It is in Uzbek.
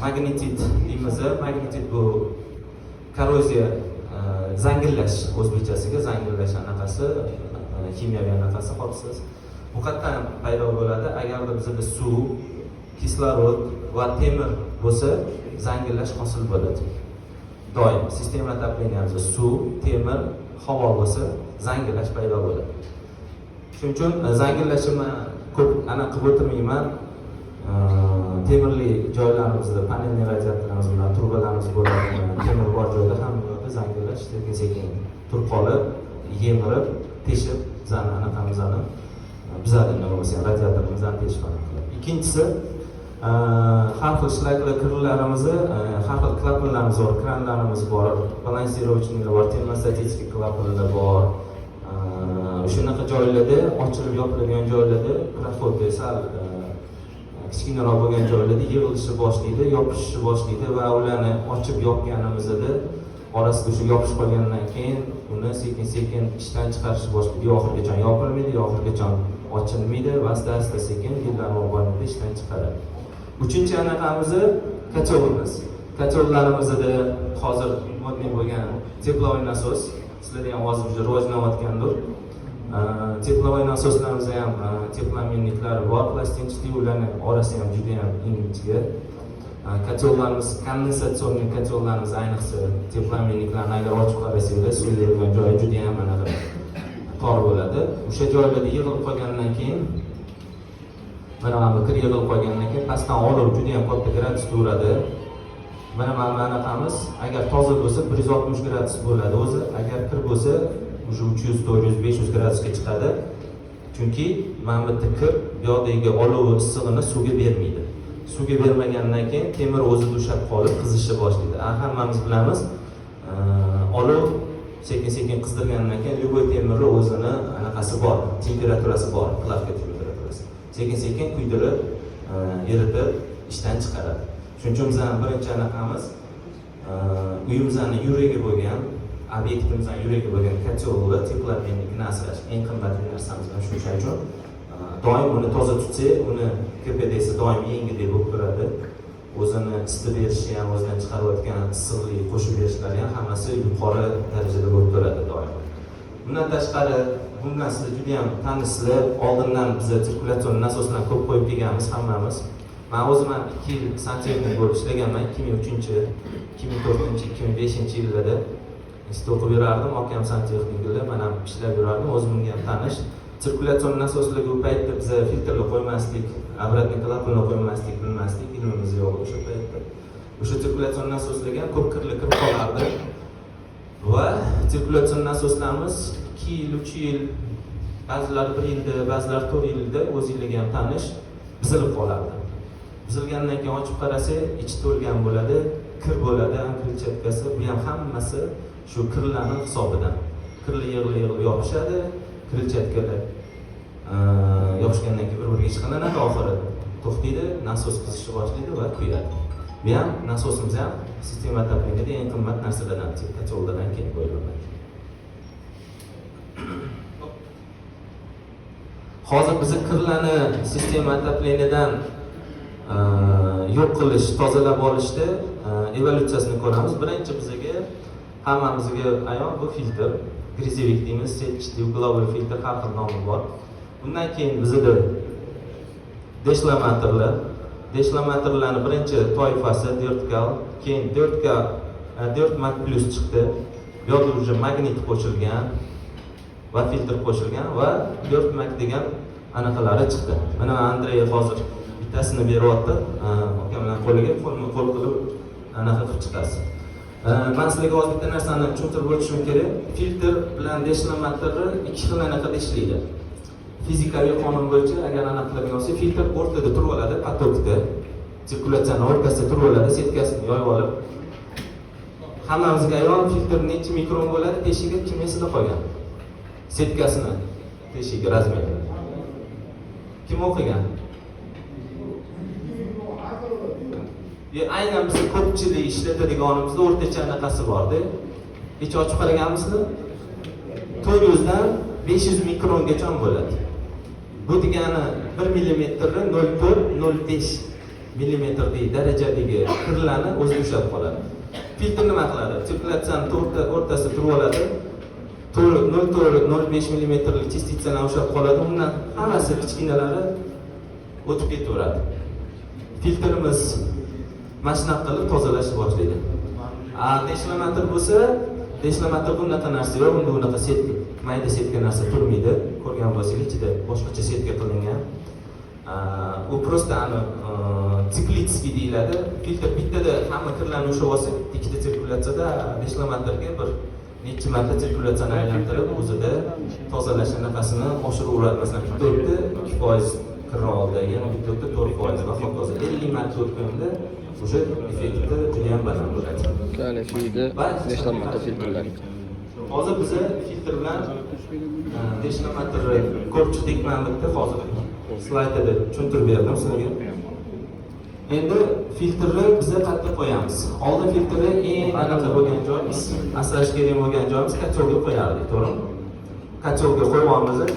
magnetit deymiz. Magnetit bu korroziya, zangillash, o'zbekchasiga zangillash anaqasi, kimyoviy anaqasi hodisasi. Bu qatdan paydo bo'ladi. Agarda bizda suv, kislorod va temir bo'lsa, zangillash hosil bo'ladi. Doim sistema otopleniyamizda suv, temir, havo bo'lsa, zangillash paydo bo'ladi. Shuning uchun zangillashni ko'p qilib o'tirmayman. Temirli joylarimizda panelli radiatorlarimiz bilan turbalarimiz bo'ladi. Temir bor joyda ham zangillash sekin turib qolib, yemirib, teshib, anaqamizni bizadi, nima bo'lsa, radiatorimizni teshib qoladi. Ikkinchisi, har xil shlaykli kirlarimizni, har xil klapanlarimiz bor, kranlarimiz bor, balansirovочныйlar bor, termostatik klapanlar bor. Shunaqa joylarda, ochilib yopiladigan joylarda, proxodda sal kichkinaroq bo'lgan joylarda yig'ilishni boshlaydi, yopishishni boshlaydi va ularni ochib yopganimizda orasida shu yopishib qolgandan keyin uni sekin-sekin ishdan chiqarishni boshlaydi. Oxirigacha yopilmaydi, oxirigacha ochilmaydi va asta sekin yillar mobaynida ishdan chiqaradi. Uchinchi anaqamizni kotelimiz. Kotellarimizda hozir modniy bo'lgan teplovoy nasos, sizlarda ham hozir juda rivojlanayotgandir. Teplovoy nasoslarimizda ham teplamenniklari bor, plastinchli, ularning orasi ham juda ham ingichka. Kotellarimiz, kondensatsion kotellarimiz, ayniqsa teplamenniklarni agar ochib qarasanglar, suvlaydigan joyi juda ham anaqa tor bo'ladi. O'sha joylarda yig'ilib qolgandan keyin, mana bu kir yig'ilib qolgandan keyin pastdan olov juda ham katta gradusda uradi. Mana anaqamiz agar toza bo'lsa 160 gradus bo'ladi o'zi, agar kir bo'lsa уже 300, 400, 500 gradusga chiqadi. Chunki mana bu yerda kir bu yoqdagi olov issig'ini suvga bermaydi. Suvga bermagandan keyin temir o'zi dushab qolib qizishni boshlaydi. Hammamiz bilamiz, olov sekin-sekin qizdirgandan keyin любой temirni o'zini anaqasi bor, temperaturasi bor, plavka temperaturasi. Sekin-sekin kuydirib, eritib ishdan chiqaradi. Shuning uchun bizning birinchi anaqamiz uyimizning yuragi bo'lgan, obyektimizning yuragi bo'lgan kotelni teplamennikni asrash eng qimmatli narsamiz. Shuning uchun doim uni toza tutsak, uni KPDsi doim yengidek bo'lib turadi. O'zini isitib berishi ham, o'zidan chiqarayotgan issiqlik qo'shib berishlari ham hammasi yuqori darajada bo'lib turadi doim. Bundan tashqari, bundan sizlar juda ham tanisizlar. Oldindan biz sirkulyatsion nasoslarni ko'p qo'yib kelganmiz hammamiz. Men o'zim 2 yil santexnik bo'lib ishlaganman. 2003, 2004, 2005 yillarda institutda o'qib yurardim. Okam santexnikda men ham ishlab yurardim. O'zimga ham tanish. Sirkulyatsion nasoslarga u paytda biz filtrlar qo'ymasdik, обратный klapanlar qo'ymasdik, bilmasdik, ilmimiz yo'q o'sha paytda. O'sha sirkulyatsion nasoslarga ham ko'p kirib qolardi. Va sirkulyatsion nasoslarimiz 2 yil, 3 yil, ba'zilari 1 yilda, ba'zilari 4 yilda o'zingizga ham tanish buzilib qolardi. Buzilgandan keyin ochib qarasak, ichi to'lgan bo'ladi, kir bo'ladi, krilchatkasi, bu ham hammasi shu kirlarning hisobidan. Kirlar yig'ilib yopishadi. Krilchatkalar yopishgandan keyin bir-biriga ishqalanadi, oxiri to'xtaydi, nasos qizishni boshlaydi va kuyadi. Bu ham nasosimiz ham sistema otopleniyada eng qimmat narsalardan, kotellardan keyin qo'yiladi. Hozir biz kirlarni sistema otopleniyadan yo'q qilish, tozalab olishda evolyutsiyasini ko'ramiz. Birinchi bizga hammamizga ayon bu filtr. Grizevik deymiz, setkichli uglовой filtr, har xil nomi bor. Bundan keyin bizda deshlamatorlar. Deshlamatorlarning birinchi toifasi vertikal, keyin 4K 4 Mac Plus chiqdi. Bu yerda уже magnit qo'shilgan va filtr qo'shilgan va 4 Mac degan anaqalari chiqdi. Mana Andrey hozir bittasini beryapti. Aka bilan qo'liga qo'l qilib anaqa qilib chiqasiz. Men sizlarga hozir bitta narsani tushuntirib o'tishim kerak. Filtr bilan deshlamatorni ikki xil anaqada ishlaydi. Fizikaviy qonun bo'yicha agar aniqlagan bo'lsa, filtr o'rtada turib oladi, potokda, sirkulyatsiyaning o'rtasida turib oladi, setkasini yoyib olib. Hammamizga ayon filtr necha mikron bo'ladi, teshigi kim esida qolgan? Setkasini teshigi razmeri. Kim o'qigan? Aynan biz ko'pchilik ishlatadiganimizda o'rtacha anaqasi bor-da. Hech ochib qaraganmizmi? 400 dan 500 mikrongacha bo'ladi. Bu degani 1 mm 0.4, 0.5 millimetrdagi darajadagi kirlarni o'zi ushlab qoladi. Filtr nima qiladi? Sirkulyatsiyani o'rtasida turib oladi. 0.05 millimetrlik частицаlar ushlab qoladi. Undan hammasi kichkinalari o'tib ketaveradi. Filtrimiz mana shunaqa qilib tozalashni boshlaydi. Deshlamatr bo'lsa, deshlamatr bunaqa narsa yo'q, unda bunaqa setka, mayda setka narsa turmaydi. Ko'rgan bo'lsangiz, ichida boshqacha setka qilingan. U prosta siklitskiy deyiladi. Filtr bittada hamma kirlarni ushlab olsa, ikkita sirkulyatsiyada deshlamatrga bir necha marta sirkulyatsiyani aylantirib, o'zida tozalash nafasini oshiraveradi. Masalan, bitta o'tda 2% kirni oldi, yana bitta o'tda 4% va hokazo 50 marta o'tganda o'sha effekti juda ham baland bo'ladi. Kalifiyda deshlamatr filtrlari. Hozir biz filtr bilan deshlamatr ko'rib chiqdik. Men bitta hozir slaydda tushuntirib berdim sizlarga. Endi filtrni biz qayerga qo'yamiz? Oldin filtrni eng aniq bo'lgan joyimiz, asrash kerak bo'lgan joyimiz kotolga qo'yardik, to'g'rimi? Kotolga qo'yganimizda